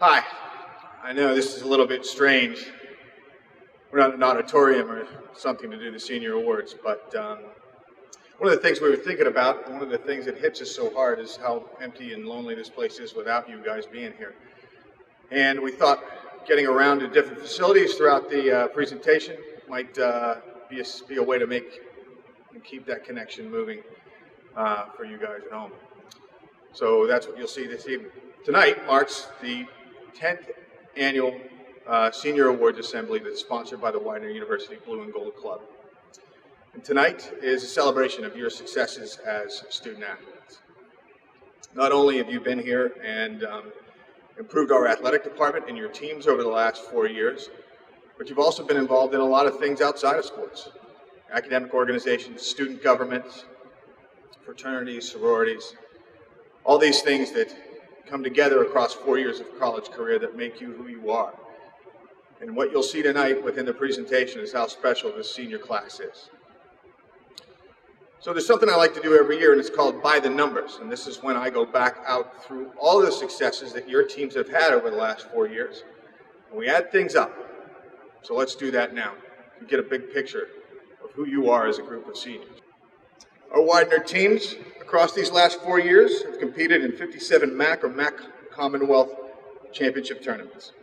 Hi. I know this is a little bit strange. We're not in an auditorium or something to do the senior awards, but one of the things we were thinking about, one of the things that hits us so hard is how empty and lonely this place is without you guys being here. And we thought getting around to different facilities throughout the presentation might be a way to make and keep that connection moving for you guys at home. So that's what you'll see this evening. Tonight marks the 10th annual Senior Awards Assembly that's sponsored by the Widener University Blue and Gold Club. And tonight is a celebration of your successes as student athletes. Not only have you been here and improved our athletic department and your teams over the last 4 years, but you've also been involved in a lot of things outside of sports. Academic organizations, student governments, fraternities, sororities, all these things that come together across 4 years of college career that make you who you are. And what you'll see tonight within the presentation is how special this senior class is. So there's something I like to do every year, and it's called By the Numbers. And this is when I go back out through all of the successes that your teams have had over the last 4 years. And we add things up. So let's do that now. You get a big picture of who you are as a group of seniors. Our Widener teams across these last 4 years have competed in 57 MAC or MAC Commonwealth Championship tournaments.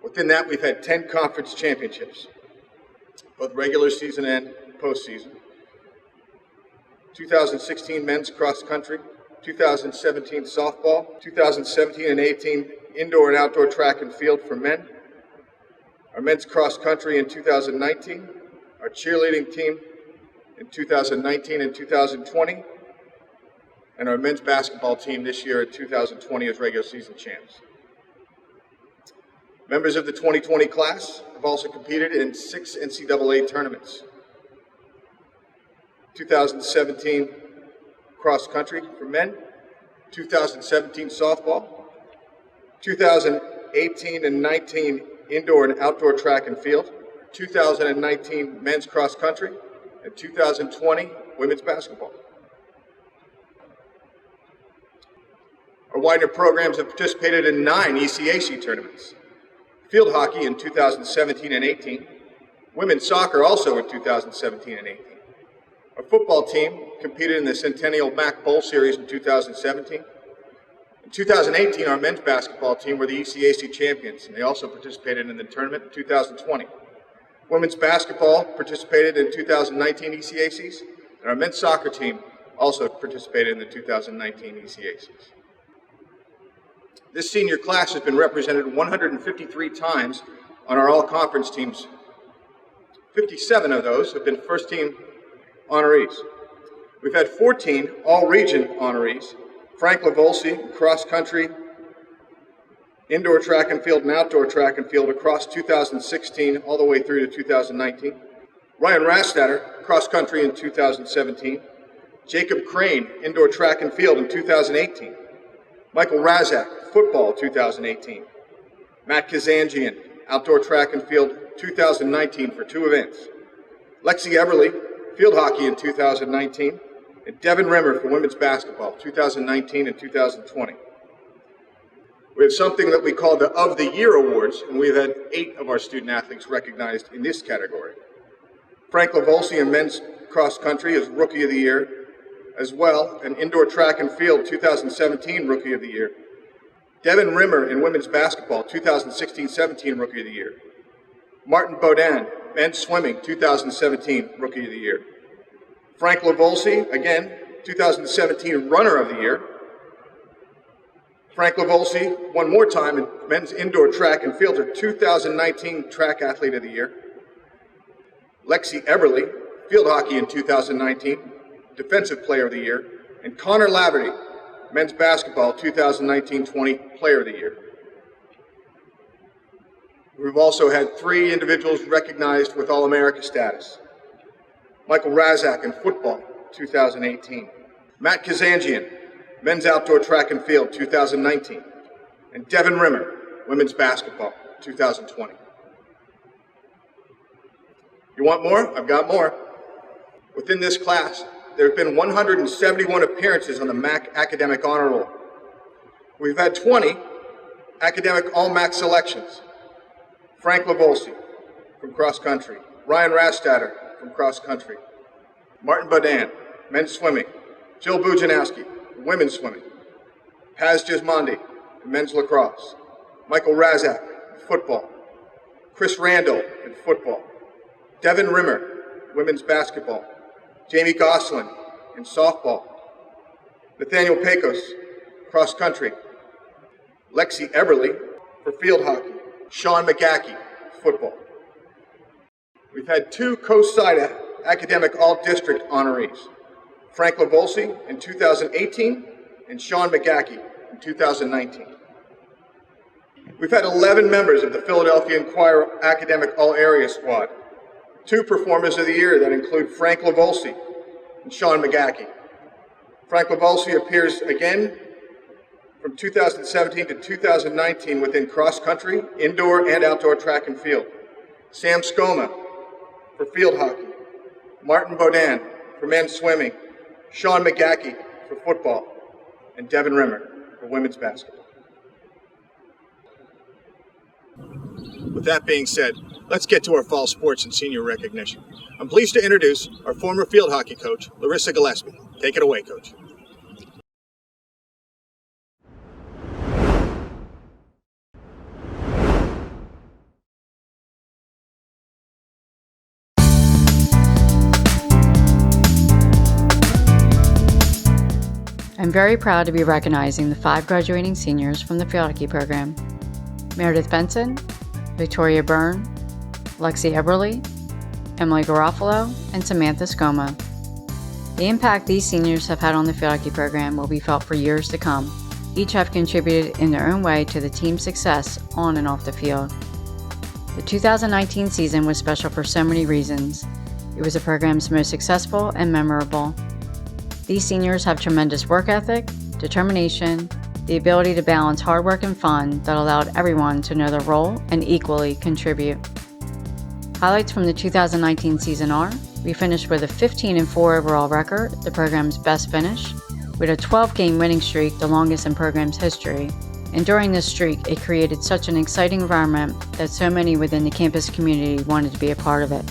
Within that, we've had 10 conference championships, both regular season and postseason. 2016 men's cross country, 2017 softball, 2017 and 18 indoor and outdoor track and field for men, our men's cross country in 2019, our cheerleading team in 2019 and 2020, and our men's basketball team this year in 2020 as regular season champs. Members of the 2020 class have also competed in 6 NCAA tournaments. 2017 cross country for men, 2017 softball, 2018 and 19 indoor and outdoor track and field, 2019 men's cross country, and 2020 women's basketball. Our Widener programs have participated in 9 ECAC tournaments. Field hockey in 2017 and 18, women's soccer also in 2017 and 18. Our football team competed in the Centennial MAC Bowl Series in 2017. In 2018, our men's basketball team were the ECAC champions, and they also participated in the tournament in 2020. Women's basketball participated in 2019 ECACs, and our men's soccer team also participated in the 2019 ECACs. This senior class has been represented 153 times on our all-conference teams. 57 of those have been first-team honorees. We've had 14 all-region honorees, Frank Lavolsi, cross-country, indoor track and field and outdoor track and field across 2016 all the way through to 2019. Ryan Rastatter, cross-country in 2017. Jacob Crane, indoor track and field in 2018. Michael Razak, football 2018. Matt Kazanjian, outdoor track and field 2019 for 2 events. Lexi Everly, field hockey in 2019. And Devin Rimmer for women's basketball 2019 and 2020. We have something that we call the Of the Year Awards, and we've had 8 of our student athletes recognized in this category. Frank Lavolsi in men's cross country is Rookie of the Year, as well, an indoor track and field 2017 Rookie of the Year. Devin Rimmer in women's basketball 2016-17 Rookie of the Year. Martin Baudin, men's swimming 2017 Rookie of the Year. Frank Lavolsi, again, 2017 Runner of the Year. Frank Lavolsi, one more time, in men's indoor track and field, 2019 Track Athlete of the Year. Lexi Everly, field hockey in 2019, Defensive Player of the Year. And Connor Laverty, men's basketball 2019-20 Player of the Year. We've also had 3 individuals recognized with All-America status. Michael Razak in football 2018. Matt Kazanjian, men's outdoor track and field 2019, and Devin Rimmer, women's basketball 2020. You want more? I've got more. Within this class, there have been 171 appearances on the MAC Academic Honor Roll. We've had 20 Academic All-MAC selections: Frank Lavolsi from cross country, Ryan Rastatter from cross country, Martin Baudin, men's swimming, Jill Bujanowski, women's swimming, Paz Gismondi, men's lacrosse, Michael Razak, football, Chris Randall in football, Devin Rimmer, women's basketball, Jamie Goslin in softball, Nathaniel Pecos, cross country, Lexi Eberly for field hockey, Sean McGackey, football. We've had 2 coast-side academic all-district honorees, Frank Lavolsi in 2018 and Sean McGackey in 2019. We've had 11 members of the Philadelphia Inquirer Academic All-Area squad, 2 performers of the year that include Frank Lavolsi and Sean McGackey. Frank Lavolsi appears again from 2017 to 2019 within cross-country, indoor and outdoor track and field. Sam Skoma for field hockey, Martin Baudin for men's swimming, Sean McGackey for football, and Devin Rimmer for women's basketball. With that being said, let's get to our fall sports and senior recognition. I'm pleased to introduce our former field hockey coach, Larissa Gillespie. Take it away, Coach. I'm very proud to be recognizing the 5 graduating seniors from the field hockey program: Meredith Benson, Victoria Byrne, Lexi Eberly, Emily Garofalo, and Samantha Skoma. The impact these seniors have had on the field hockey program will be felt for years to come. Each have contributed in their own way to the team's success on and off the field. The 2019 season was special for so many reasons. It was the program's most successful and memorable. These seniors have tremendous work ethic, determination, the ability to balance hard work and fun that allowed everyone to know their role and equally contribute. Highlights from the 2019 season are: we finished with a 15-4 overall record, the program's best finish, with a 12-game winning streak, the longest in program's history. And during this streak, it created such an exciting environment that so many within the campus community wanted to be a part of it.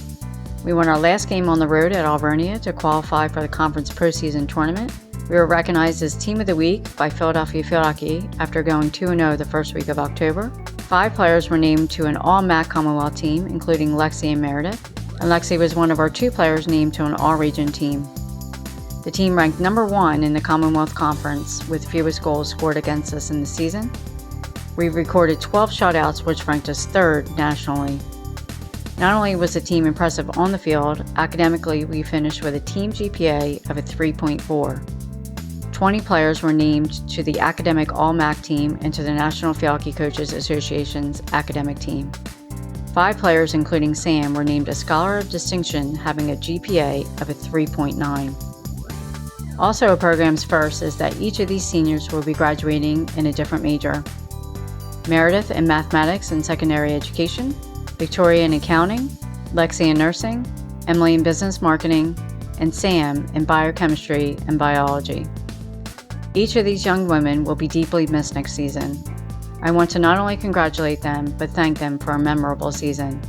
We won our last game on the road at Alvernia to qualify for the conference postseason tournament. We were recognized as Team of the Week by Philadelphia Field Hockey after going 2-0 the first week of October. 5 players were named to an All-MAC Commonwealth team, including Lexi and Meredith, and Lexi was one of our 2 players named to an All-Region team. The team ranked number 1 in the Commonwealth Conference with fewest goals scored against us in the season. We recorded 12 shutouts, which ranked us 3rd nationally. Not only was the team impressive on the field, academically we finished with a team GPA of a 3.4. 20 players were named to the Academic All-MAC team and to the National Field Hockey Coaches Association's academic team. 5 players, including Sam, were named a Scholar of Distinction, having a GPA of a 3.9. Also a program's first is that each of these seniors will be graduating in a different major. Meredith in Mathematics and Secondary Education, Victoria in Accounting, Lexi in Nursing, Emily in Business Marketing, and Sam in Biochemistry and Biology. Each of these young women will be deeply missed next season. I want to not only congratulate them, but thank them for a memorable season.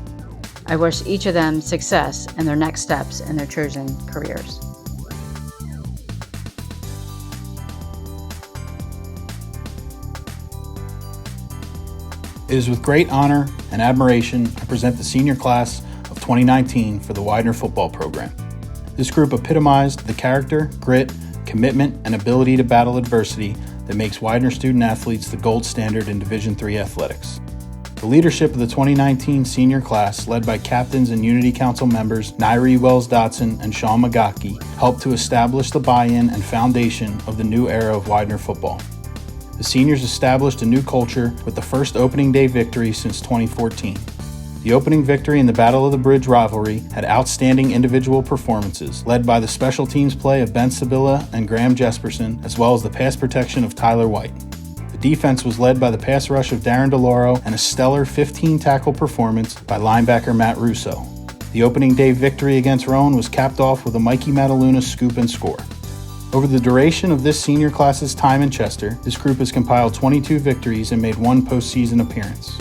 I wish each of them success in their next steps in their chosen careers. It is with great honor and admiration I present the senior class of 2019 for the Widener football program. This group epitomized the character, grit, commitment, and ability to battle adversity that makes Widener student athletes the gold standard in Division III athletics. The leadership of the 2019 senior class, led by captains and Unity Council members Nairi Wells-Dotson and Sean McGackey, helped to establish the buy-in and foundation of the new era of Widener football. The seniors established a new culture with the first opening day victory since 2014. The opening victory in the Battle of the Bridge rivalry had outstanding individual performances, led by the special teams play of Ben Sabilla and Graham Jesperson, as well as the pass protection of Tyler White. The defense was led by the pass rush of Darren DeLauro and a stellar 15-tackle performance by linebacker Matt Russo. The opening day victory against Rowan was capped off with a Mikey Mataluna scoop and score. Over the duration of this senior class's time in Chester, this group has compiled 22 victories and made one postseason appearance.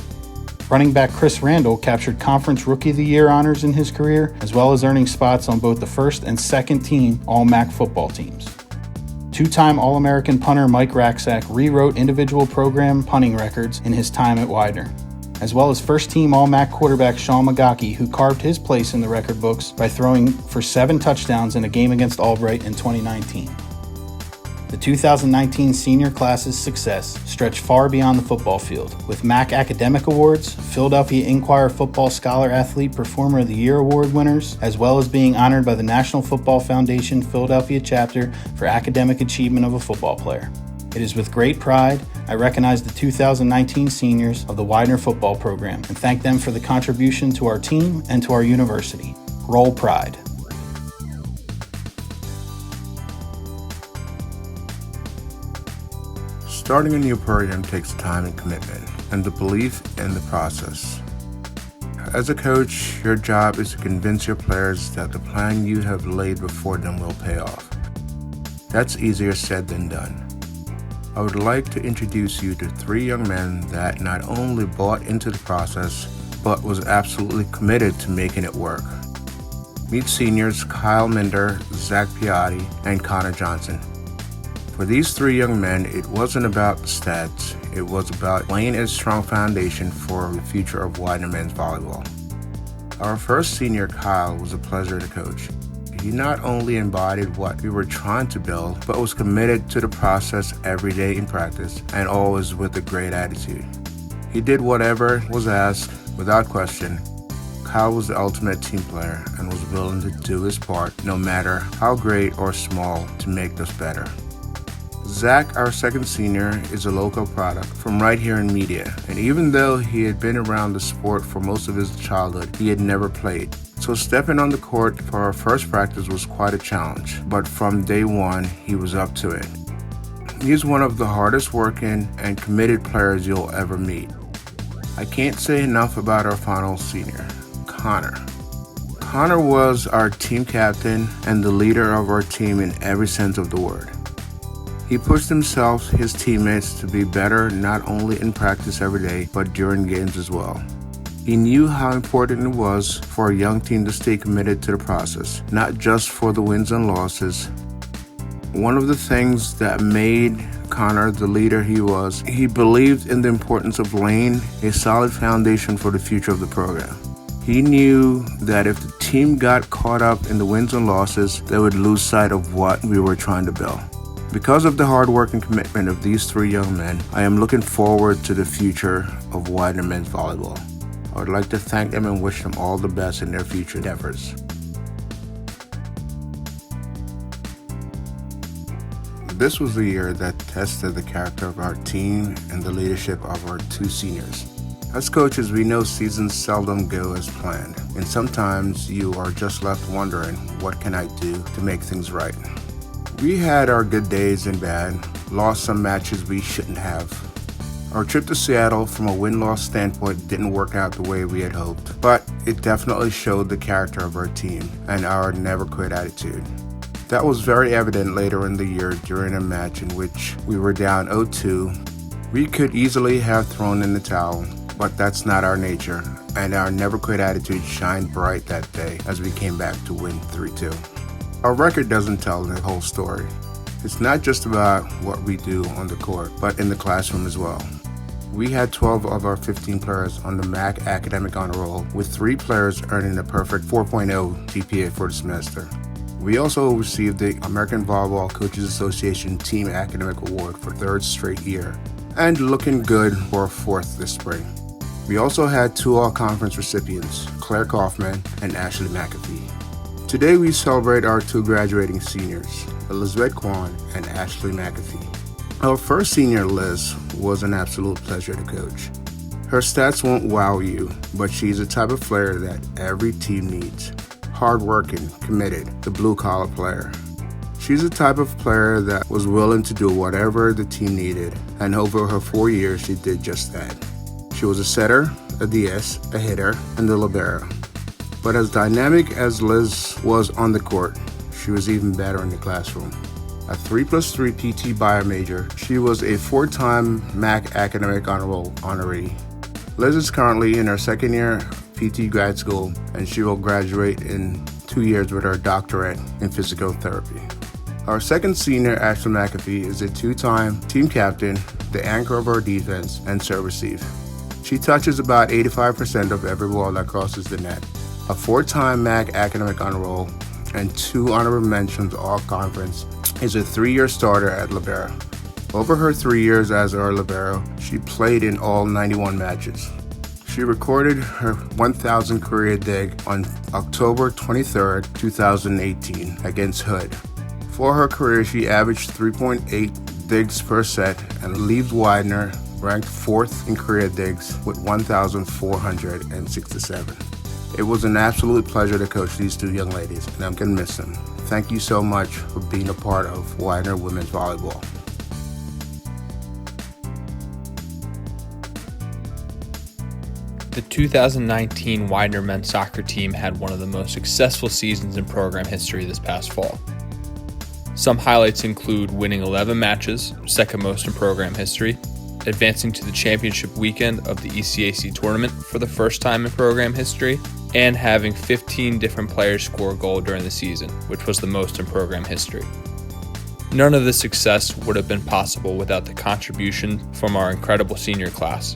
Running back Chris Randall captured Conference Rookie of the Year honors in his career, as well as earning spots on both the first and second team All-MAC football teams. Two-time All-American punter Mike Racksack rewrote individual program punting records in his time at Widener, as well as first-team All-MAC quarterback Sean McGockey, who carved his place in the record books by throwing for 7 touchdowns in a game against Albright in 2019. The 2019 senior class's success stretched far beyond the football field, with MAC Academic Awards, Philadelphia Inquirer Football Scholar Athlete Performer of the Year Award winners, as well as being honored by the National Football Foundation Philadelphia Chapter for academic achievement of a football player. It is with great pride I recognize the 2019 seniors of the Widener football program and thank them for the contribution to our team and to our university. Roll Pride. Starting a new program takes time and commitment, and the belief in the process. As a coach, your job is to convince your players that the plan you have laid before them will pay off. That's easier said than done. I would like to introduce you to 3 young men that not only bought into the process, but was absolutely committed to making it work. Meet seniors Kyle Minder, Zach Piatti, and Connor Johnson. For these 3 young men, it wasn't about the stats, it was about laying a strong foundation for the future of Widener men's volleyball. Our first senior, Kyle, was a pleasure to coach. He not only embodied what we were trying to build, but was committed to the process every day in practice and always with a great attitude. He did whatever was asked without question. Kyle was the ultimate team player and was willing to do his part, no matter how great or small, to make us better. Zach, our second senior, is a local product from right here in Media, and even though he had been around the sport for most of his childhood, he had never played. So stepping on the court for our first practice was quite a challenge, but from day one, he was up to it. He's one of the hardest working and committed players you'll ever meet. I can't say enough about our final senior, Connor. Connor was our team captain and the leader of our team in every sense of the word. He pushed himself, his teammates, to be better not only in practice every day, but during games as well. He knew how important it was for a young team to stay committed to the process, not just for the wins and losses. One of the things that made Connor the leader he was, he believed in the importance of laying a solid foundation for the future of the program. He knew that if the team got caught up in the wins and losses, they would lose sight of what we were trying to build. Because of the hard work and commitment of these 3 young men, I am looking forward to the future of Widener men's volleyball. I would like to thank them and wish them all the best in their future endeavors. This was the year that tested the character of our team and the leadership of our 2 seniors. As coaches, we know seasons seldom go as planned, and sometimes you are just left wondering, what can I do to make things right? We had our good days and bad, lost some matches we shouldn't have. Our trip to Seattle from a win-loss standpoint didn't work out the way we had hoped, but it definitely showed the character of our team and our never-quit attitude. That was very evident later in the year during a match in which we were down 0-2. We could easily have thrown in the towel, but that's not our nature, and our never-quit attitude shined bright that day as we came back to win 3-2. Our record doesn't tell the whole story. It's not just about what we do on the court, but in the classroom as well. We had 12 of our 15 players on the MAC Academic Honor Roll, with 3 players earning a perfect 4.0 GPA for the semester. We also received the American Volleyball Coaches Association Team Academic Award for 3rd straight year, and looking good for a 4th this spring. We also had 2 all-conference recipients, Claire Kaufman and Ashley McAfee. Today we celebrate our 2 graduating seniors, Elizabeth Kwan and Ashley McAfee. Our first senior, Liz, was an absolute pleasure to coach. Her stats won't wow you, but she's the type of player that every team needs. Hardworking, committed, the blue-collar player. She's the type of player that was willing to do whatever the team needed, and over her 4 years she did just that. She was a setter, a DS, a hitter, and a libero. But as dynamic as Liz was on the court, she was even better in the classroom. a 3+3 PT bio major. She was a 4-time MAC Academic Honor Roll honoree. Liz is currently in her second year PT grad school, and she will graduate in 2 years with her doctorate in physical therapy. Our second senior, Ashley McAfee, is a 2-time team captain, the anchor of our defense, and serve receive. She touches about 85% of every ball that crosses the net. A 4-time MAC Academic Honor Roll and 2 honorable mentions all-conference, is a 3-year starter at libero. Over her 3 years as our libero, she played in all 91 matches. She recorded her 1,000th career dig on October 23, 2018 against Hood. For her career, she averaged 3.8 digs per set and leaves Widener ranked 4th in career digs with 1,467. It was an absolute pleasure to coach these 2 young ladies, and I'm going to miss them. Thank you so much for being a part of Widener Women's Volleyball. The 2019 Widener men's soccer team had one of the most successful seasons in program history this past fall. Some highlights include winning 11 matches, second most in program history, advancing to the championship weekend of the ECAC Tournament for the first time in program history, and having 15 different players score a goal during the season, which was the most in program history. None of this success would have been possible without the contribution from our incredible senior class.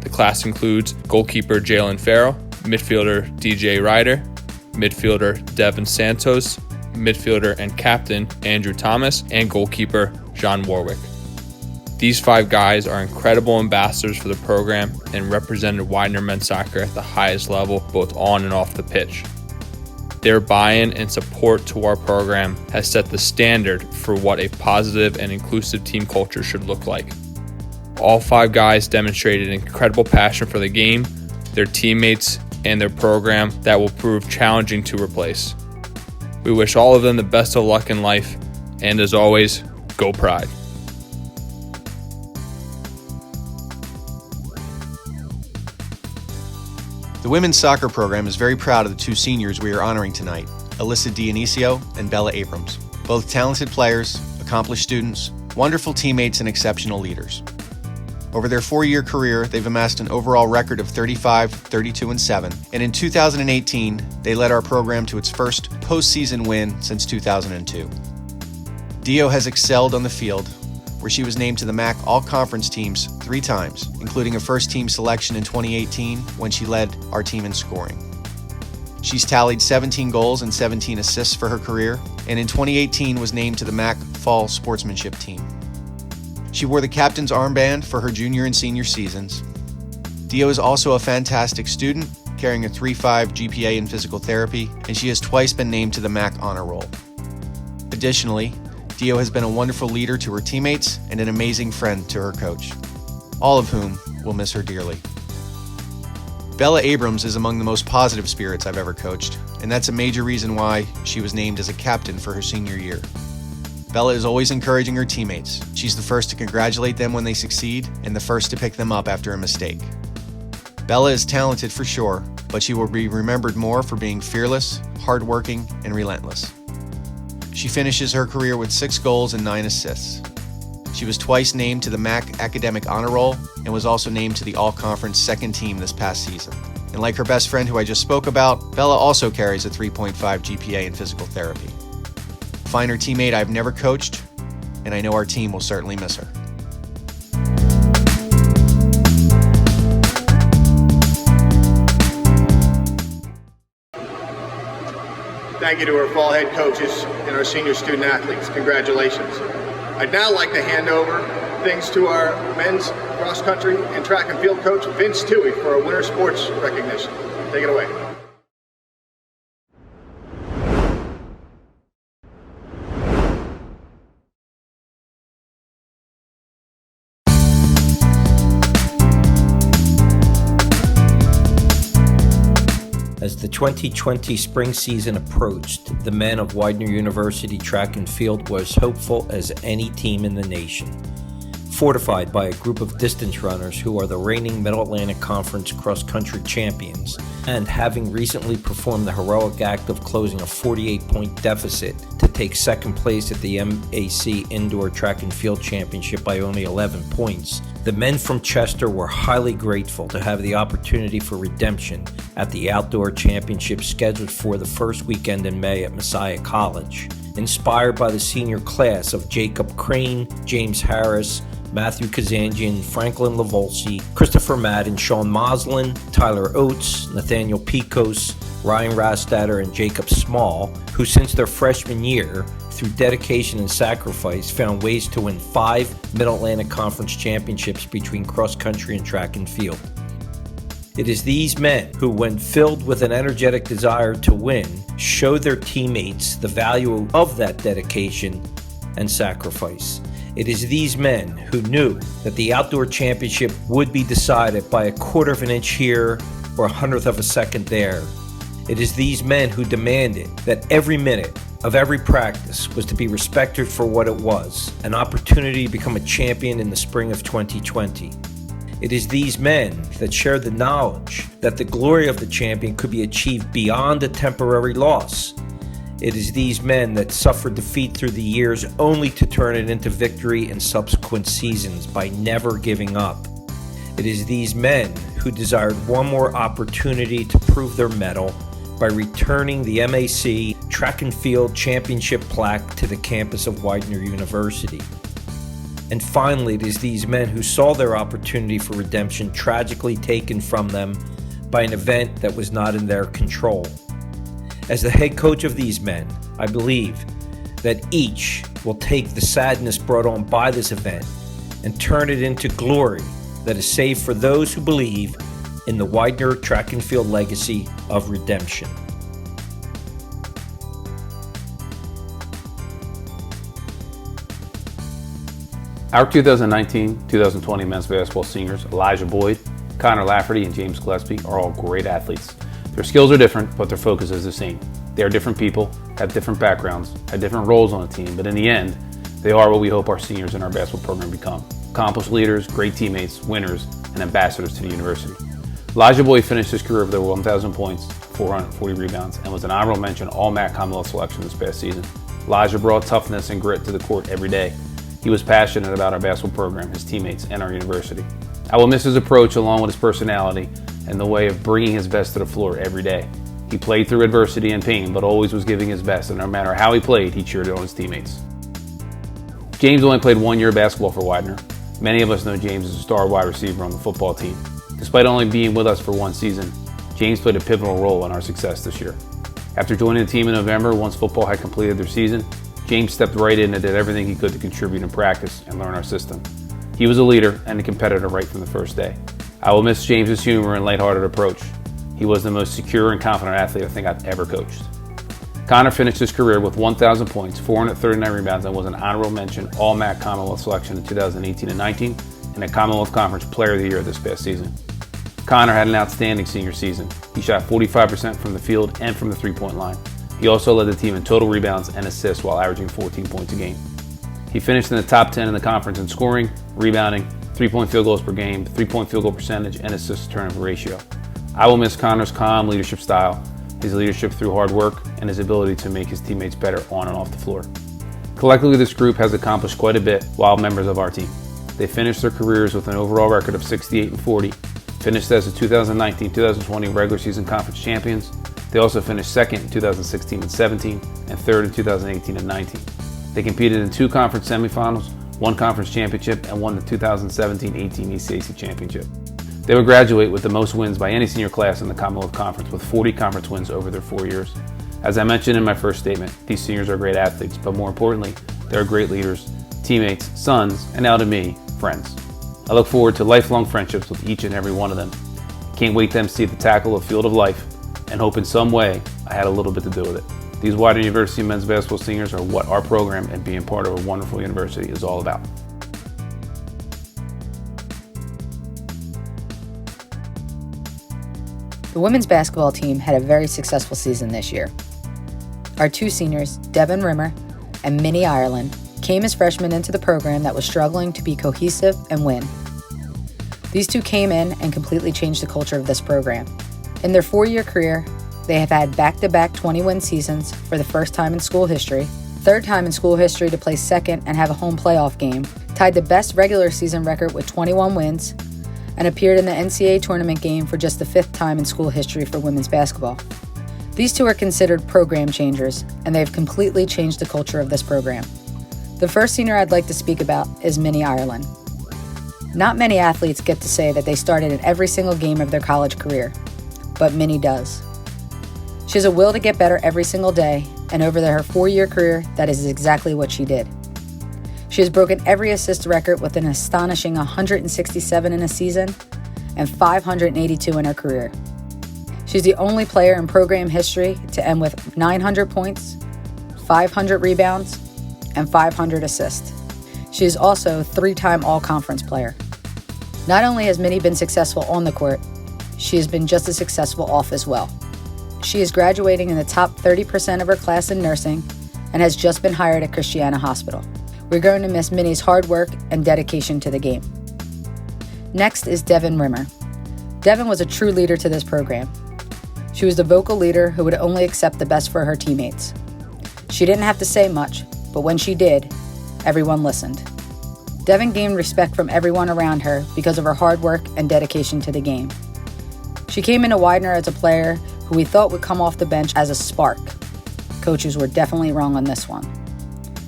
The class includes goalkeeper Jalen Farrell, midfielder DJ Ryder, midfielder Devin Santos, midfielder and captain Andrew Thomas, and goalkeeper John Warwick. These 5 guys are incredible ambassadors for the program and represented Widener men's soccer at the highest level, both on and off the pitch. Their buy-in and support to our program has set the standard for what a positive and inclusive team culture should look like. All 5 guys demonstrated an incredible passion for the game, their teammates, and their program that will prove challenging to replace. We wish all of them the best of luck in life, and as always, go Pride. The women's soccer program is very proud of the 2 seniors we are honoring tonight, Alyssa Dionisio and Bella Abrams, both talented players, accomplished students, wonderful teammates, and exceptional leaders. Over their 4-year career, they've amassed an overall record of 35, 32, and 7, and in 2018, they led our program to its first postseason win since 2002. Dio has excelled on the field, where she was named to the MAC All-Conference teams 3 times, including a first-team selection in 2018 when she led our team in scoring. She's tallied 17 goals and 17 assists for her career, and in 2018 was named to the MAC Fall Sportsmanship team. She wore the captain's armband for her junior and senior seasons. Dio is also a fantastic student, carrying a 3.5 GPA in physical therapy, and she has twice been named to the MAC Honor Roll. Additionally, Dio has been a wonderful leader to her teammates and an amazing friend to her coach, all of whom will miss her dearly. Bella Abrams is among the most positive spirits I've ever coached, and that's a major reason why she was named as a captain for her senior year. Bella is always encouraging her teammates. She's the first to congratulate them when they succeed and the first to pick them up after a mistake. Bella is talented for sure, but she will be remembered more for being fearless, hardworking, and relentless. She finishes her career with 6 goals and 9 assists. She was twice named to the MAC Academic Honor Roll and was also named to the All-Conference second team this past season. And like her best friend who I just spoke about, Bella also carries a 3.5 GPA in physical therapy. A finer teammate I've never coached, and I know our team will certainly miss her. Thank you to our fall head coaches and our senior student athletes. Congratulations. I'd now like to hand over things to our men's cross country and track and field coach, Vince Toohey, for our winter sports recognition. Take it away. As the 2020 spring season approached, the men of Widener University track and field were as hopeful as any team in the nation. fortified by a group of distance runners who are the reigning Mid-Atlantic Conference cross-country champions, and having recently performed the heroic act of closing a 48-point deficit to take second place at the MAC Indoor Track and Field Championship by only 11 points, the men from Chester were highly grateful to have the opportunity for redemption at the Outdoor Championship scheduled for the first weekend in May at Messiah College. Inspired by the senior class of Jacob Crane, James Harris, Matthew Kazanjian, Franklin Lavolsi, Christopher Madden, Sean Moslin, Tyler Oates, Nathaniel Picos, Ryan Rastatter, and Jacob Small, who since their freshman year, through dedication and sacrifice, found ways to win 5 Mid-Atlantic Conference championships between cross-country and track and field. It is these men who, when filled with an energetic desire to win, show their teammates the value of that dedication and sacrifice. It is these men who knew that the outdoor championship would be decided by a quarter of an inch here or a hundredth of a second there. It is these men who demanded that every minute of every practice was to be respected for what it was, an opportunity to become a champion in the spring of 2020. It is these men that shared the knowledge that the glory of the champion could be achieved beyond a temporary loss. It is these men that suffered defeat through the years only to turn it into victory in subsequent seasons by never giving up. It is these men who desired one more opportunity to prove their mettle by returning the MAC Track and Field Championship plaque to the campus of Widener University. And finally, it is these men who saw their opportunity for redemption tragically taken from them by an event that was not in their control. As the head coach of these men, I believe that each will take the sadness brought on by this event and turn it into glory that is saved for those who believe in the Widener Track and Field legacy of redemption. Our 2019-2020 men's basketball seniors, Elijah Boyd, Connor Lafferty, and James Gillespie, are all great athletes. Their skills are different, but their focus is the same. They are different people, have different backgrounds, have different roles on the team, but in the end, they are what we hope our seniors in our basketball program become. Accomplished leaders, great teammates, winners, and ambassadors to the university. Elijah Boyd finished his career with over 1,000 points, 440 rebounds, and was an honorable mention All-MAC Commonwealth selection this past season. Elijah brought toughness and grit to the court every day. He was passionate about our basketball program, his teammates, and our university. I will miss his approach along with his personality and the way of bringing his best to the floor every day. He played through adversity and pain, but always was giving his best, and no matter how he played, he cheered on his teammates. James only played 1 year of basketball for Widener. Many of us know James as a star wide receiver on the football team. Despite only being with us for 1 season, James played a pivotal role in our success this year. After joining the team in November, once football had completed their season, James stepped right in and did everything he could to contribute in practice and learn our system. He was a leader and a competitor right from the first day. I will miss James's humor and lighthearted approach. He was the most secure and confident athlete I think I've ever coached. Connor finished his career with 1,000 points, 439 rebounds, and was an honorable mention All-MAC Commonwealth selection in 2018 and 19, and a Commonwealth Conference Player of the Year this past season. Connor had an outstanding senior season. He shot 45% from the field and from the three-point line. He also led the team in total rebounds and assists while averaging 14 points a game. He finished in the top 10 in the conference in scoring, rebounding, three-point field goals per game, three-point field goal percentage, and assist to turnover ratio. I will miss Connor's calm leadership style, his leadership through hard work, and his ability to make his teammates better on and off the floor. Collectively, this group has accomplished quite a bit while members of our team. They finished their careers with an overall record of 68-40, finished as the 2019-2020 regular season conference champions. They also finished second in 2016 and 17, and third in 2018 and 19. They competed in 2 conference semifinals, 1 conference championship, and won the 2017-18 ECAC championship. They will graduate with the most wins by any senior class in the Commonwealth Conference, with 40 conference wins over their 4 years. As I mentioned in my first statement, these seniors are great athletes, but more importantly, they're great leaders, teammates, sons, and now to me, friends. I look forward to lifelong friendships with each and every one of them. Can't wait them to see the tackle of Field of Life, and hope in some way I had a little bit to do with it. These Widener University men's basketball seniors are what our program and being part of a wonderful university is all about. The women's basketball team had a very successful season this year. Our 2 seniors, Devin Rimmer and Minnie Ireland, came as freshmen into the program that was struggling to be cohesive and win. These two came in and completely changed the culture of this program. In their 4-year career, they have had back-to-back 20-win seasons for the first time in school history, third time in school history to place second and have a home playoff game, tied the best regular season record with 21 wins, and appeared in the NCAA Tournament game for just the 5th time in school history for women's basketball. These two are considered program changers, and they have completely changed the culture of this program. The first senior I'd like to speak about is Minnie Ireland. Not many athletes get to say that they started in every single game of their college career, but Minnie does. She has a will to get better every single day, and over her 4-year career, that is exactly what she did. She has broken every assist record with an astonishing 167 in a season and 582 in her career. She's the only player in program history to end with 900 points, 500 rebounds, and 500 assists. She is also a 3-time all-conference player. Not only has Minnie been successful on the court, she has been just as successful off as well. She is graduating in the top 30% of her class in nursing and has just been hired at Christiana Hospital. We're going to miss Minnie's hard work and dedication to the game. Next is Devin Rimmer. Devin was a true leader to this program. She was the vocal leader who would only accept the best for her teammates. She didn't have to say much, but when she did, everyone listened. Devin gained respect from everyone around her because of her hard work and dedication to the game. She came into Widener as a player who we thought would come off the bench as a spark. Coaches were definitely wrong on this one.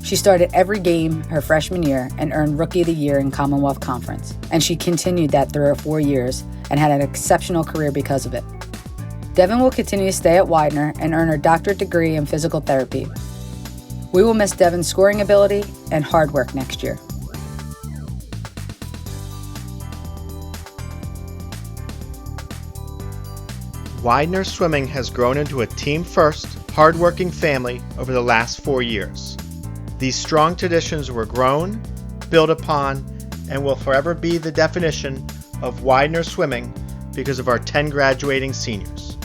She started every game her freshman year and earned Rookie of the Year in Commonwealth Conference, and she continued that through her 4 years and had an exceptional career because of it. Devin will continue to stay at Widener and earn her doctorate degree in physical therapy. We will miss Devin's scoring ability and hard work next year. Widener Swimming has grown into a team-first, hard-working family over the last 4 years. These strong traditions were grown, built upon, and will forever be the definition of Widener Swimming because of our 10 graduating seniors.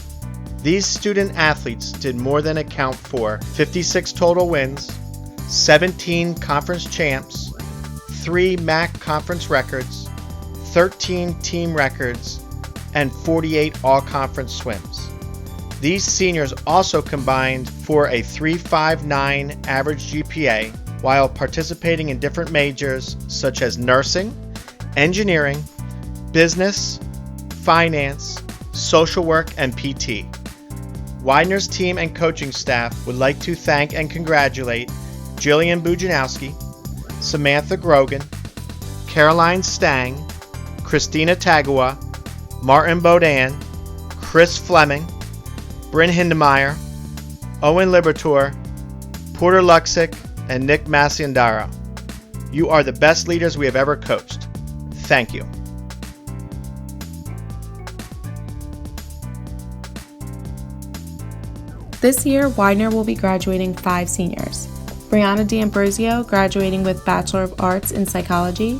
These student athletes did more than account for 56 total wins, 17 conference champs, 3 MAC conference records, 13 team records, and 48 all-conference swims. These seniors also combined for a 3.59 average GPA while participating in different majors such as nursing, engineering, business, finance, social work, and PT. Widener's team and coaching staff would like to thank and congratulate Jillian Bujanowski, Samantha Grogan, Caroline Stang, Christina Tagawa, Martin Bodan, Chris Fleming, Bryn Hindemeyer, Owen Libertor, Porter Luxick, and Nick Masiandaro. You are the best leaders we have ever coached. Thank you. This year, Widener will be graduating 5 seniors. Brianna D'Ambrosio graduating with Bachelor of Arts in Psychology,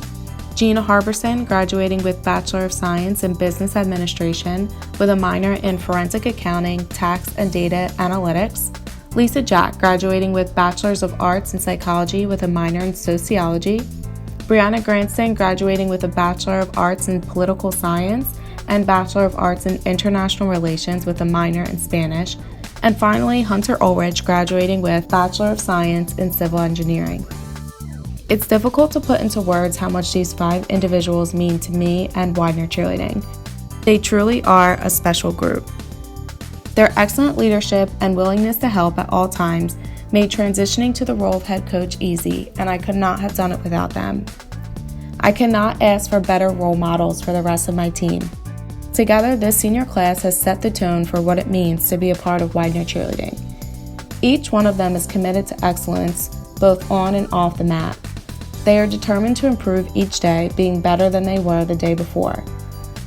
Gina Harbison graduating with Bachelor of Science in Business Administration with a minor in Forensic Accounting, Tax and Data Analytics, Lisa Jack graduating with Bachelors of Arts in Psychology with a minor in Sociology, Brianna Granston graduating with a Bachelor of Arts in Political Science and Bachelor of Arts in International Relations with a minor in Spanish, and finally Hunter Ulrich graduating with Bachelor of Science in Civil Engineering. It's difficult to put into words how much these 5 individuals mean to me and Widener Cheerleading. They truly are a special group. Their excellent leadership and willingness to help at all times made transitioning to the role of head coach easy, and I could not have done it without them. I cannot ask for better role models for the rest of my team. Together, this senior class has set the tone for what it means to be a part of Widener Cheerleading. Each one of them is committed to excellence, both on and off the mat. They are determined to improve each day, being better than they were the day before.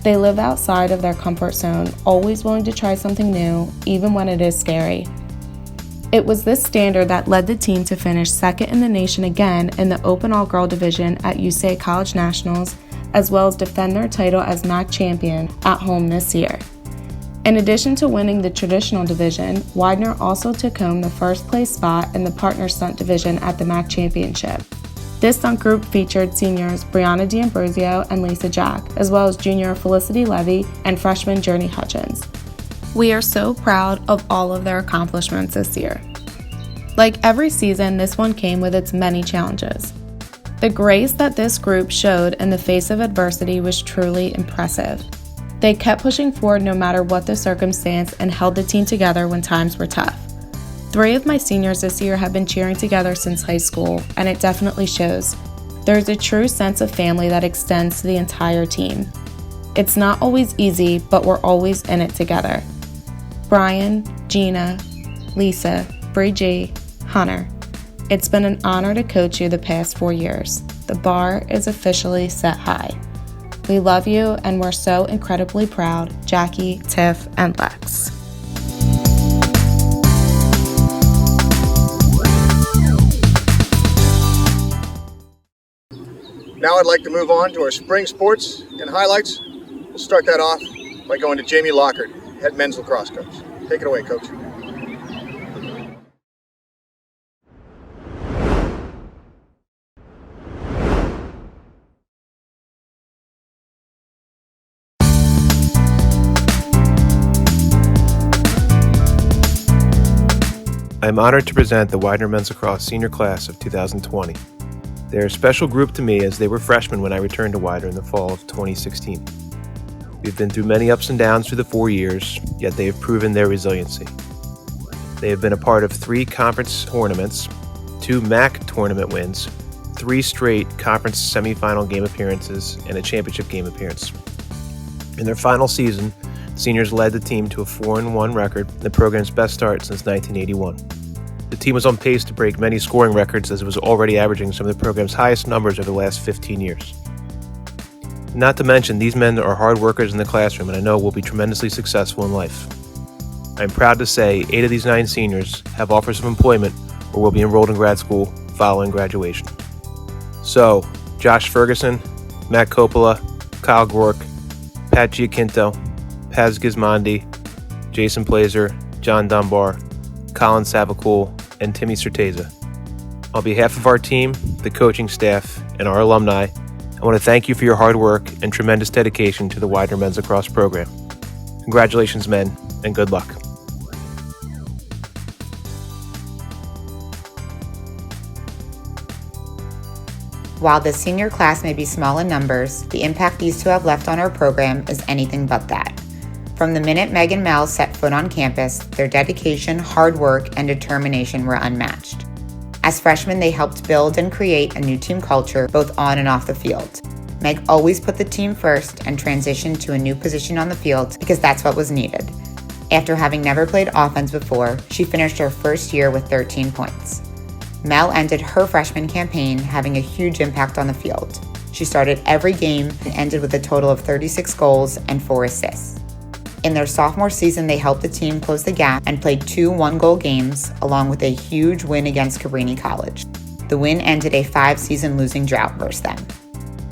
They live outside of their comfort zone, always willing to try something new, even when it is scary. It was this standard that led the team to finish second in the nation again in the Open All-Girl Division at UCA College Nationals, as well as defend their title as MAC champion at home this year. In addition to winning the traditional division, Widener also took home the first place spot in the partner stunt division at the MAC Championship. This stunt group featured seniors Brianna D'Ambrosio and Lisa Jack, as well as junior Felicity Levy and freshman Journey Hutchins. We are so proud of all of their accomplishments this year. Like every season, this one came with its many challenges. The grace that this group showed in the face of adversity was truly impressive. They kept pushing forward no matter what the circumstance and held the team together when times were tough. 3 of my seniors this year have been cheering together since high school, and it definitely shows. There's a true sense of family that extends to the entire team. It's not always easy, but we're always in it together. Brian, Gina, Lisa, Bree G, Hunter. It's been an honor to coach you the past 4 years. The bar is officially set high. We love you, and we're so incredibly proud, Jackie, Tiff, and Lex. Now I'd like to move on to our spring sports and highlights. We'll start that off by going to Jamie Lockard, head men's lacrosse coach. Take it away, Coach. I'm honored to present the Widener Men's Lacrosse Senior Class of 2020. They're a special group to me as they were freshmen when I returned to Widener in the fall of 2016. We've been through many ups and downs through the 4 years, yet they have proven their resiliency. They have been a part of 3 conference tournaments, 2 MAC tournament wins, 3 straight conference semifinal game appearances, and a championship game appearance. In their final season, the seniors led the team to a 4-1 record, the program's best start since 1981. The team was on pace to break many scoring records as it was already averaging some of the program's highest numbers over the last 15 years. Not to mention, these men are hard workers in the classroom and I know will be tremendously successful in life. I'm proud to say 8 of these 9 seniors have offers of employment or will be enrolled in grad school following graduation. So, Josh Ferguson, Matt Coppola, Kyle Gork, Pat Giacinto, Paz Gismondi, Jason Plazer, John Dunbar, Colin Savacool, and Timmy Certeza. On behalf of our team, the coaching staff, and our alumni, I want to thank you for your hard work and tremendous dedication to the Widener Men's Lacrosse program. Congratulations, men, and good luck. While the senior class may be small in numbers, the impact these 2 have left on our program is anything but that. From the minute Meg and Mel set foot on campus, their dedication, hard work, and determination were unmatched. As freshmen, they helped build and create a new team culture both on and off the field. Meg always put the team first and transitioned to a new position on the field because that's what was needed. After having never played offense before, she finished her first year with 13 points. Mel ended her freshman campaign having a huge impact on the field. She started every game and ended with a total of 36 goals and 4 assists. In their sophomore season, they helped the team close the gap and played 2 one-goal games, along with a huge win against Cabrini College. The win ended a 5-season losing drought versus them.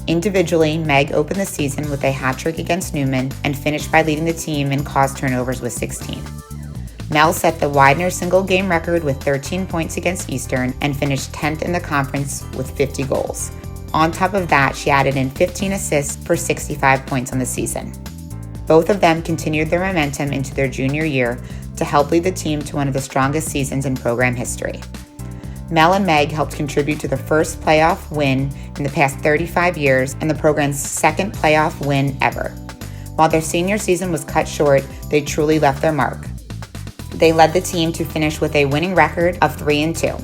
Individually, Meg opened the season with a hat trick against Newman and finished by leading the team in caused turnovers with 16. Mel set the Widener single game record with 13 points against Eastern and finished 10th in the conference with 50 goals. On top of that, she added in 15 assists for 65 points on the season. Both of them continued their momentum into their junior year to help lead the team to one of the strongest seasons in program history. Mel and Meg helped contribute to the first playoff win in the past 35 years and the program's second playoff win ever. While their senior season was cut short, they truly left their mark. They led the team to finish with a winning record of 3-2.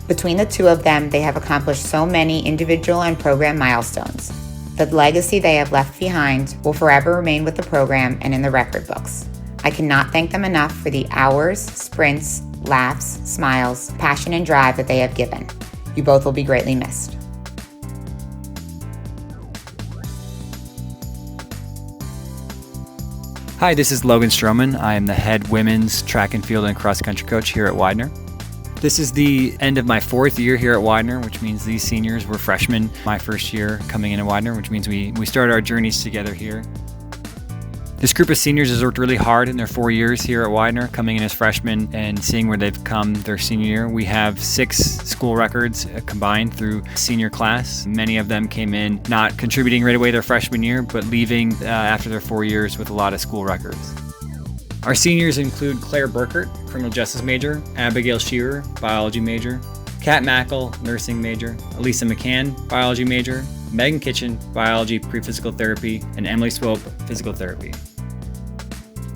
Between the 2 of them, they have accomplished so many individual and program milestones. The legacy they have left behind will forever remain with the program and in the record books. I cannot thank them enough for the hours, sprints, laughs, smiles, passion, and drive that they have given. You both will be greatly missed. Hi, this is Logan Stroman. I am the head women's track and field and cross country coach here at Widener. This is the end of my 4th year here at Widener, which means these seniors were freshmen my first year coming into Widener, which means we started our journeys together here. This group of seniors has worked really hard in their 4 years here at Widener, coming in as freshmen and seeing where they've come their senior year. We have 6 school records combined through senior class. Many of them came in not contributing right away their freshman year, but leaving after their 4 years with a lot of school records. Our seniors include Claire Burkert, criminal justice major, Abigail Shearer, biology major, Kat Mackel, nursing major, Elisa McCann, biology major, Megan Kitchen, biology pre-physical therapy, and Emily Swope, physical therapy.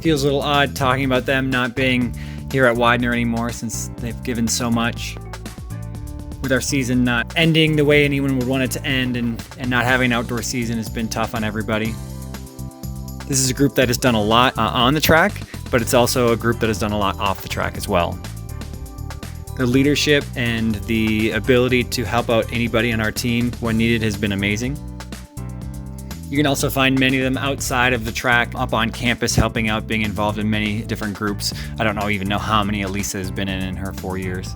Feels a little odd talking about them not being here at Widener anymore since they've given so much. With our season not ending the way anyone would want it to end and not having an outdoor season has been tough on everybody. This is a group that has done a lot on the track, but it's also a group that has done a lot off the track as well. Their leadership and the ability to help out anybody on our team when needed has been amazing. You can also find many of them outside of the track, up on campus, helping out, being involved in many different groups. I don't even know how many Elisa has been in her 4 years.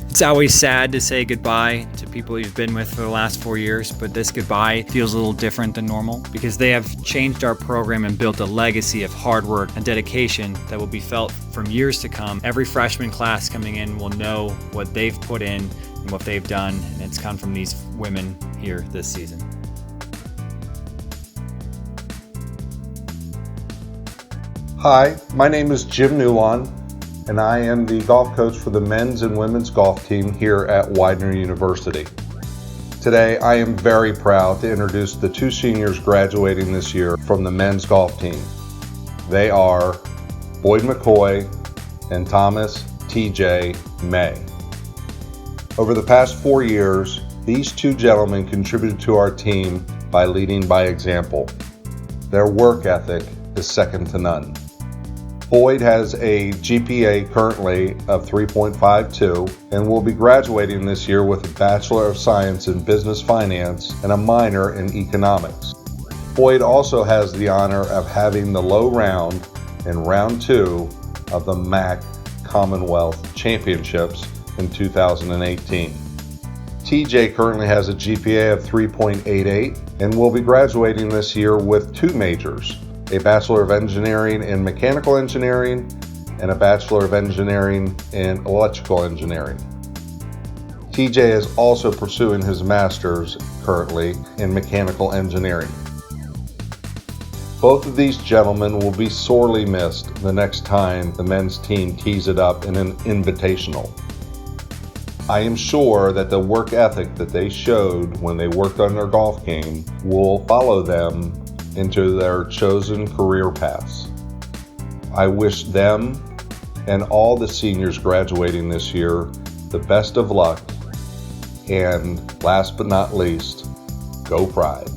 It's always sad to say goodbye to people you've been with for the last 4 years, but this goodbye feels a little different than normal because they have changed our program and built a legacy of hard work and dedication that will be felt from years to come. Every freshman class coming in will know what they've put in and what they've done, and it's come from these women here this season. Hi, my name is Jim Newon, and I am the golf coach for the men's and women's golf team here at Widener University. Today, I am very proud to introduce the 2 seniors graduating this year from the men's golf team. They are Boyd McCoy and Thomas TJ May. Over the past 4 years, these 2 gentlemen contributed to our team by leading by example. Their work ethic is second to none. Boyd has a GPA currently of 3.52 and will be graduating this year with a Bachelor of Science in Business Finance and a minor in Economics. Boyd also has the honor of having the low round in round 2 of the MAC Commonwealth Championships in 2018. TJ currently has a GPA of 3.88 and will be graduating this year with 2 majors, a Bachelor of Engineering in Mechanical Engineering and a Bachelor of Engineering in Electrical Engineering. TJ is also pursuing his master's currently in Mechanical Engineering. Both of these gentlemen will be sorely missed the next time the men's team tees it up in an invitational. I am sure that the work ethic that they showed when they worked on their golf game will follow them into their chosen career paths. I wish them and all the seniors graduating this year the best of luck, and last but not least, go Pride.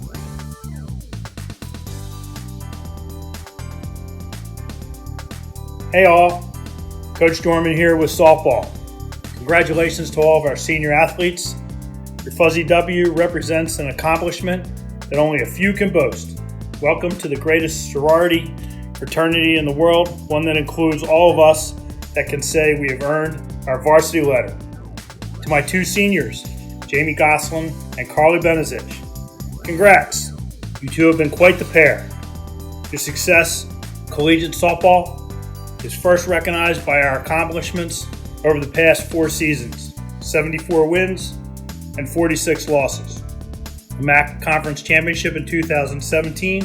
Hey all, Coach Dorman here with softball. Congratulations to all of our senior athletes. Your Fuzzy W represents an accomplishment that only a few can boast. Welcome to the greatest sorority fraternity in the world, one that includes all of us that can say we have earned our varsity letter. To my 2 seniors, Jamie Goslin and Carly Benezich, congrats. You 2 have been quite the pair. Your success, collegiate softball, is first recognized by our accomplishments over the past 4 seasons, 74 wins and 46 losses. The MAC Conference Championship in 2017,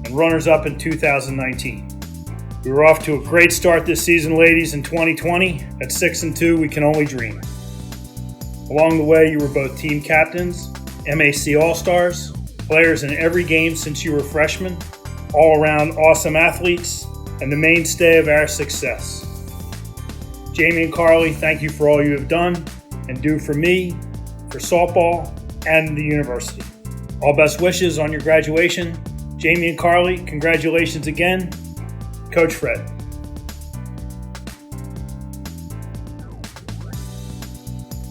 and runners-up in 2019. We were off to a great start this season, ladies, in 2020. At 6-2, we can only dream. Along the way, you were both team captains, MAC All-Stars, players in every game since you were freshmen, all-around awesome athletes, and the mainstay of our success. Jamie and Carly, thank you for all you have done and do for me, for softball, and the university. All best wishes on your graduation. Jamie and Carly, congratulations again. Coach Fred.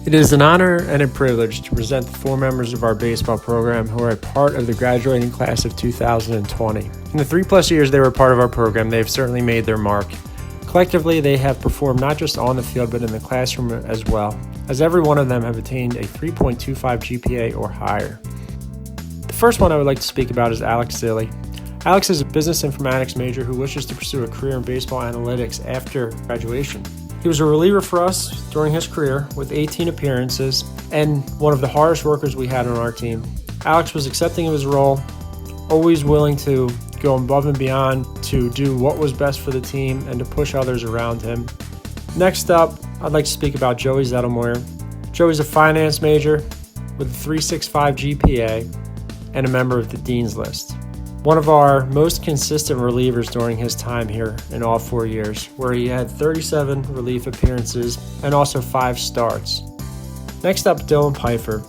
It is an honor and a privilege to present the 4 members of our baseball program who are a part of the graduating class of 2020. In the 3+ years they were part of our program, they have certainly made their mark. Collectively, they have performed not just on the field, but in the classroom as well, as every one of them have attained a 3.25 GPA or higher. The first one I would like to speak about is Alex Zilli. Alex is a business informatics major who wishes to pursue a career in baseball analytics after graduation. He was a reliever for us during his career with 18 appearances and one of the hardest workers we had on our team. Alex was accepting of his role, always willing to go above and beyond to do what was best for the team and to push others around him. Next up, I'd like to speak about Joey Zettelmoyer. Joey's a finance major with a 3.65 GPA and a member of the Dean's List. One of our most consistent relievers during his time here in all 4 years, where he had 37 relief appearances and also 5 starts. Next up, Dylan Pfeiffer.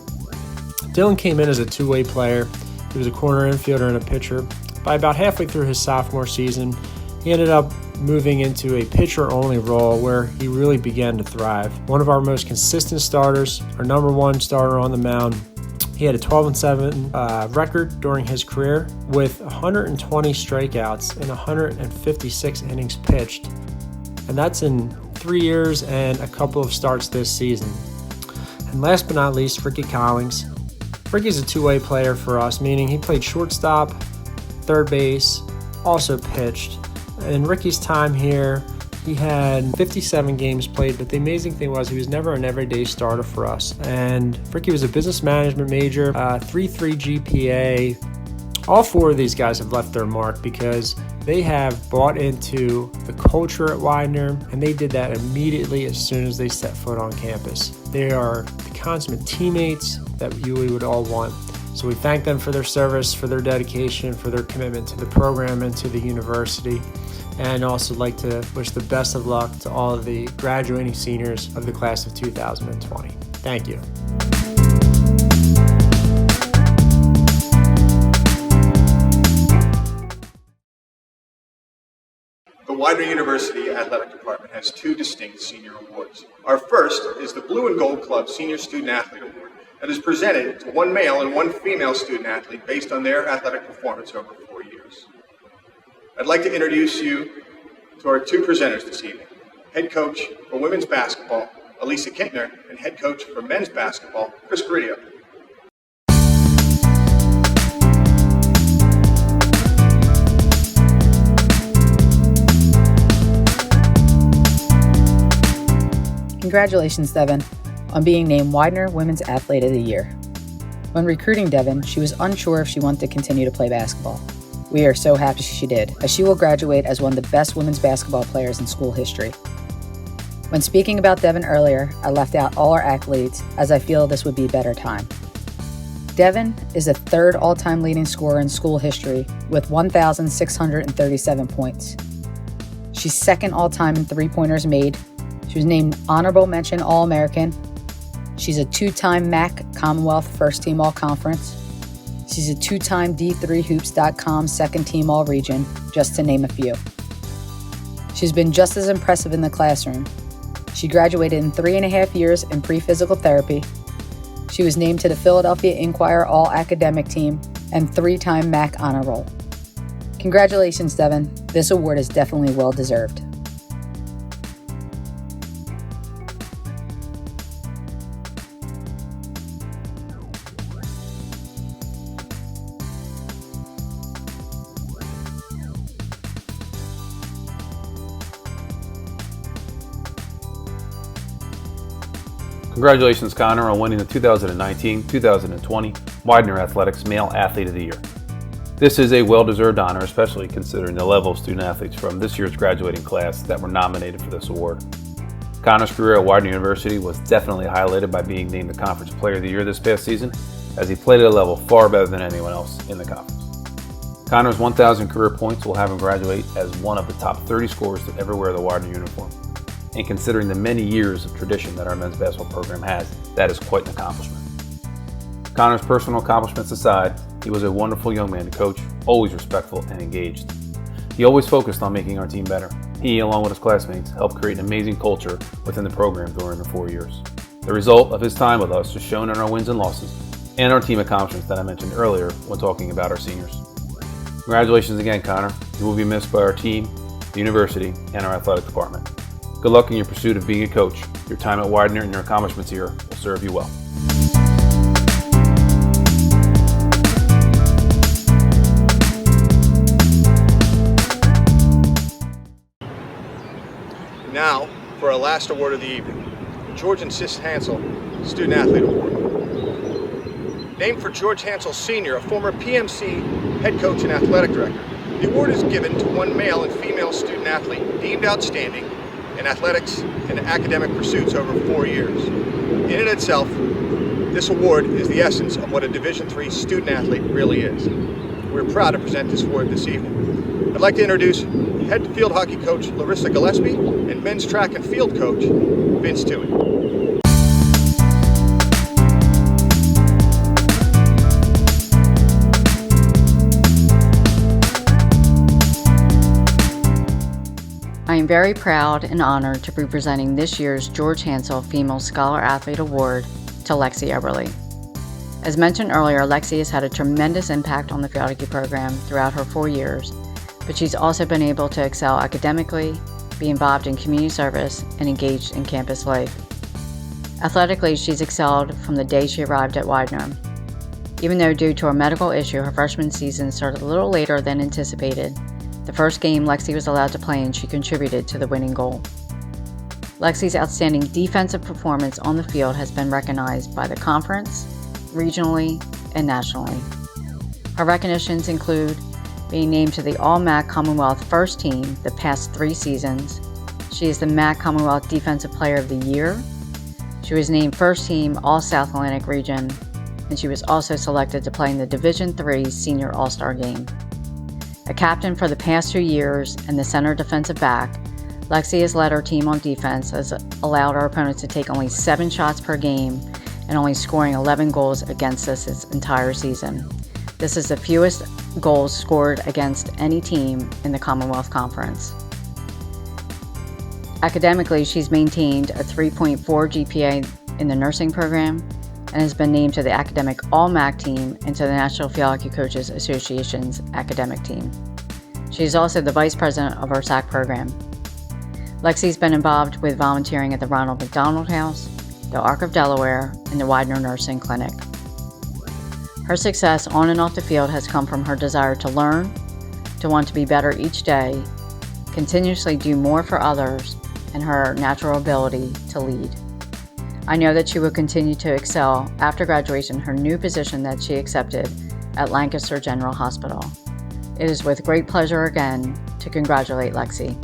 Dylan came in as a two-way player. He was a corner infielder and a pitcher. By about halfway through his sophomore season, he ended up moving into a pitcher-only role where he really began to thrive. One of our most consistent starters, our number one starter on the mound. He had a 12-7 record during his career with 120 strikeouts and 156 innings pitched. And that's in 3 years and a couple of starts this season. And last but not least, Ricky Collings. Ricky's a two-way player for us, meaning he played shortstop, third base, also pitched. In Ricky's time here, he had 57 games played, but the amazing thing was he was never an everyday starter for us. And Ricky was a business management major, 3.3 GPA. All 4 of these guys have left their mark because they have bought into the culture at Widener, and they did that immediately as soon as they set foot on campus. They are the consummate teammates that we would all want. So we thank them for their service, for their dedication, for their commitment to the program and to the university. And also like to wish the best of luck to all of the graduating seniors of the class of 2020. Thank you. The Widener University Athletic Department has 2 distinct senior awards. Our first is the Blue and Gold Club Senior Student Athlete Award that is presented to 1 male and 1 female student athlete based on their athletic performance over 4 years. I'd like to introduce you to our 2 presenters this evening. Head coach for women's basketball, Elisa Kintner, and head coach for men's basketball, Chris Grillo. Congratulations, Devin, on being named Widener Women's Athlete of the Year. When recruiting Devin, she was unsure if she wanted to continue to play basketball. We are so happy she did, as she will graduate as one of the best women's basketball players in school history. When speaking about Devin earlier, I left out all our accolades, as I feel this would be a better time. Devin is the 3rd all-time leading scorer in school history with 1,637 points. She's 2nd all-time in three-pointers made. She was named Honorable Mention All-American. She's a 2-time MAC Commonwealth First Team All-Conference. She's a 2-time D3Hoops.com Second Team All-Region, just to name a few. She's been just as impressive in the classroom. She graduated in 3.5 years in pre-physical therapy. She was named to the Philadelphia Inquirer All-Academic Team and 3-time MAC Honor Roll. Congratulations, Devin. This award is definitely well-deserved. Congratulations, Connor, on winning the 2019-2020 Widener Athletics Male Athlete of the Year. This is a well-deserved honor, especially considering the level of student athletes from this year's graduating class that were nominated for this award. Connor's career at Widener University was definitely highlighted by being named the Conference Player of the Year this past season, as he played at a level far better than anyone else in the conference. Connor's 1,000 career points will have him graduate as one of the top 30 scorers to ever wear the Widener uniform. And considering the many years of tradition that our men's basketball program has, that is quite an accomplishment. Connor's personal accomplishments aside, he was a wonderful young man to coach, always respectful and engaged. He always focused on making our team better. He, along with his classmates, helped create an amazing culture within the program during the 4 years. The result of his time with us is shown in our wins and losses, and our team accomplishments that I mentioned earlier when talking about our seniors. Congratulations again, Connor. You will be missed by our team, the university, and our athletic department. Good luck in your pursuit of being a coach. Your time at Widener and your accomplishments here will serve you well. for our last award of the evening, the George and Sis Hansell Student Athlete Award. Named for George Hansell Sr., a former PMC head coach and athletic director, the award is given to one male and female student athlete deemed outstanding in athletics and academic pursuits over 4 years. In and itself, this award is the essence of what a Division III student athlete really is. We're proud to present this award this evening. I'd like to introduce head field hockey coach Larissa Gillespie and men's track and field coach Vince Toohey. I am very proud and honored to be presenting this year's George Hansell Female Scholar Athlete Award to Lexi Eberly. As mentioned earlier, Lexi has had a tremendous impact on the field hockey program throughout her 4 years, but she's also been able to excel academically, be involved in community service, and engaged in campus life. Athletically, she's excelled from the day she arrived at Widener. Even though due to a medical issue, her freshman season started a little later than anticipated, the first game Lexi was allowed to play in, she contributed to the winning goal. Lexi's outstanding defensive performance on the field has been recognized by the conference, regionally, and nationally. Her recognitions include being named to the All-MAC Commonwealth First Team the past 3 seasons. She is the MAC Commonwealth Defensive Player of the Year. She was named First Team All-South Atlantic Region, and she was also selected to play in the Division III Senior All-Star Game. A captain for the past 2 years and the center defensive back, Lexi has led her team on defense, has allowed our opponents to take only 7 shots per game and only scoring 11 goals against us its entire season. This is the fewest goals scored against any team in the Commonwealth Conference. Academically, she's maintained a 3.4 GPA in the nursing program and has been named to the Academic All-MAC team and to the National Field Hockey Coaches Association's academic team. She is also the vice president of our SAC program. Lexi's been involved with volunteering at the Ronald McDonald House, the Arc of Delaware, and the Widener Nursing Clinic. Her success on and off the field has come from her desire to learn, to want to be better each day, continuously do more for others, and her natural ability to lead. I know that she will continue to excel after graduation in her new position that she accepted at Lancaster General Hospital. It is with great pleasure again to congratulate Lexi.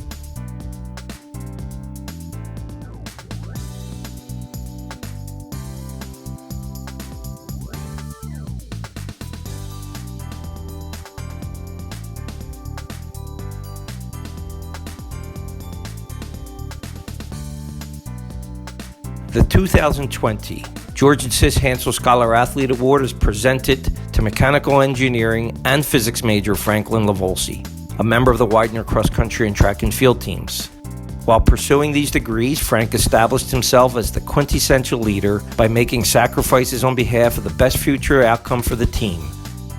The 2020 George and Sis Hansell Scholar Athlete Award is presented to mechanical engineering and physics major Franklin Lavolsi, a member of the Widener cross country and track and field teams. While pursuing these degrees, Frank established himself as the quintessential leader by making sacrifices on behalf of the best future outcome for the team.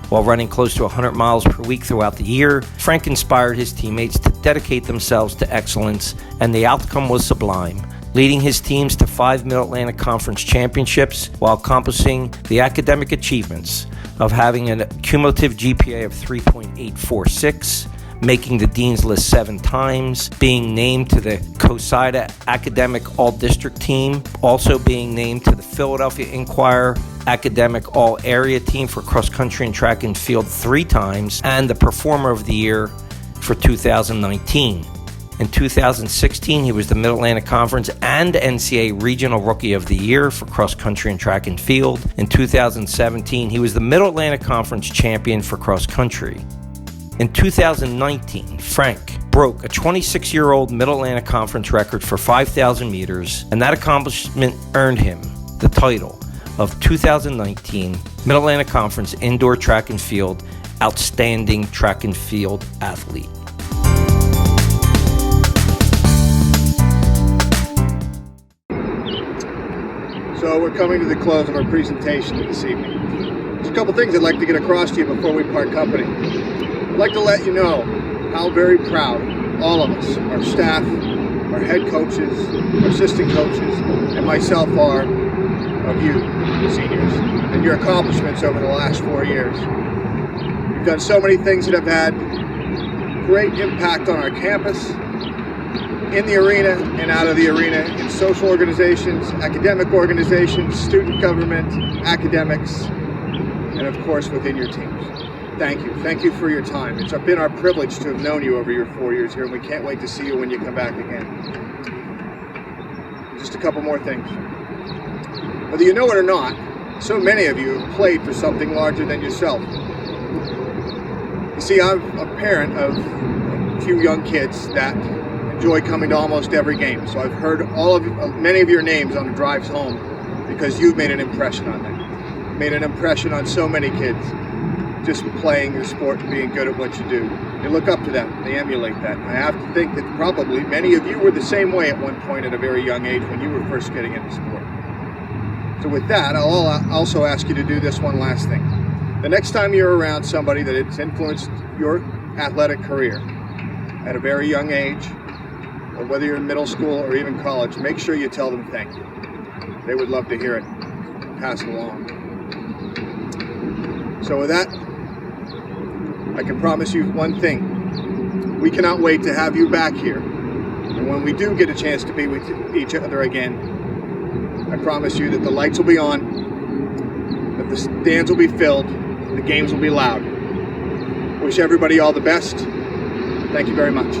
While running close to 100 miles per week throughout the year, Frank inspired his teammates to dedicate themselves to excellence, and the outcome was sublime, leading his teams to 5 Mid-Atlantic Conference championships while accomplishing the academic achievements of having a cumulative GPA of 3.846, making the Dean's List 7 times, being named to the COSIDA Academic All-District Team, also being named to the Philadelphia Inquirer Academic All-Area Team for cross-country and track and field 3 times, and the Performer of the Year for 2019. In 2016, he was the Mid-Atlantic Conference and NCAA Regional Rookie of the Year for cross-country and track and field. In 2017, he was the Mid-Atlantic Conference champion for cross-country. In 2019, Frank broke a 26-year-old Mid-Atlantic Conference record for 5,000 meters, and that accomplishment earned him the title of 2019 Mid-Atlantic Conference Indoor Track and Field Outstanding Track and Field Athlete. So we're coming to the close of our presentation this evening. There's a couple things I'd like to get across to you before we part company. I'd like to let you know how very proud all of us, our staff, our head coaches, our assistant coaches, and myself are of you, seniors, and your accomplishments over the last 4 years. You've done so many things that have had great impact on our campus, in the arena and out of the arena, in social organizations, academic organizations, student government, academics, and of course within your teams. Thank you. Thank you for your time. It's been our privilege to have known you over your 4 years here, and we can't wait to see you when you come back again. Just a couple more things. Whether you know it or not, so many of you have played for something larger than yourself. You see, I'm a parent of a few young kids that enjoy coming to almost every game. So I've heard many of your names on the drives home because you've made an impression on them. Made an impression on so many kids just playing the sport and being good at what you do. They look up to that. They emulate that. I have to think that probably many of you were the same way at one point at a very young age when you were first getting into sport. So with that, I'll also ask you to do this one last thing. The next time you're around somebody that has influenced your athletic career at a very young age, or whether you're in middle school or even college, make sure you tell them thank you. They would love to hear it. Pass it along. So with that, I can promise you one thing. We cannot wait to have you back here. And when we do get a chance to be with each other again, I promise you that the lights will be on, that the stands will be filled, the games will be loud. Wish everybody all the best. Thank you very much.